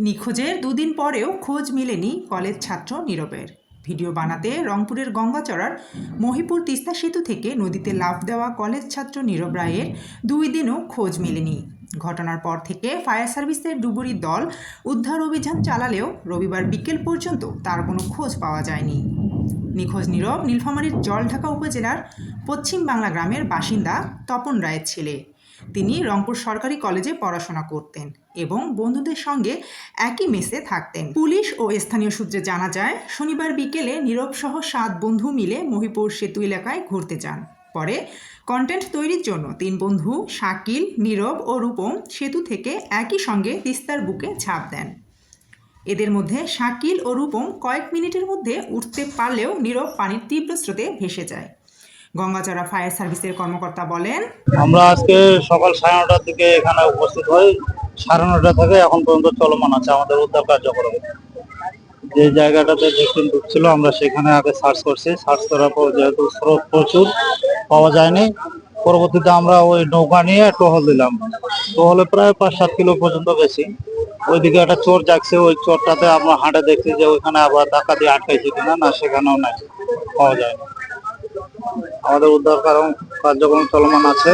নিখোঁজের দুদিন পরেও খোঁজ মেলেনি কলেজ ছাত্র নীরবের। ভিডিও বানাতে রংপুরের গঙ্গাচড়ার মহিপুর তিস্তা সেতু থেকে নদীতে লাফ দেওয়া কলেজ ছাত্র নীরব রায়ের 2 দিনও খোঁজ মেলেনি। ঘটনার পর থেকে ফায়ার সার্ভিসের ডুবুরি দল উদ্ধার অভিযান চালালেও রবিবার বিকেল পর্যন্ত তার কোনো খোঁজ পাওয়া যায়নি। নিখোঁজ নীরব নীলফামারীর জলঢাকা উপজেলার পশ্চিম বাংলা গ্রামের বাসিন্দা তপন রায়ের ছেলে। তিনি রংপুর সরকারি কলেজে পড়াশোনা করতেন এবং বন্ধুদের সঙ্গে একই মেসে থাকতেন। পুলিশ ও স্থানীয় সূত্রে জানা যায়, শনিবার বিকেলে নীরব সহ 7 বন্ধু মিলে মহিপুর সেতু এলাকায় ঘুরতে যান। পরে কন্টেন্ট তৈরির জন্য 3 বন্ধু শাকিল, নীরব ও রূপম সেতু থেকে একই সঙ্গে তিস্তার বুকে ঝাঁপ দেন। এদের মধ্যে শাকিল ও রূপম কয়েক মিনিটের মধ্যে উঠতে পারলেও নীরব পানির তীব্র স্রোতে ভেসে যায়। গঙ্গাচড়া ফায়ার সার্ভিসের কর্মকর্তা বলেন, আমরা আজকে সকাল 9:30টার দিকে এখানে উপস্থিত হই। 9:30 থেকে এখন পর্যন্ত চলমান আছে আমাদের উদ্ধার কার্যক্রম। যে জায়গাটাতে ভ্যাকসিন ঢুকছিল আমরা সেখানে আগে সার্চ করছি। সার্চ করার পর যেহেতু স্রোত প্রচুর পাওয়া যায়নি, পরবর্তীতে আমরা ওই নৌকা নিয়ে টহল দিলাম। টহলে প্রায় 5-7 কিলো পর্যন্ত গেছি। ওইদিকে একটা চোর জাগছে, ওই চোরটাতে আমরা হাঁটে দেখছি যে ওইখানে আবার ধাক্কা দিয়ে আটকাইছে কিনা, না সেখানেও নাই, পাওয়া যায়নি। আমাদের উদ্ধার কার্যক্রম চলমান আছে।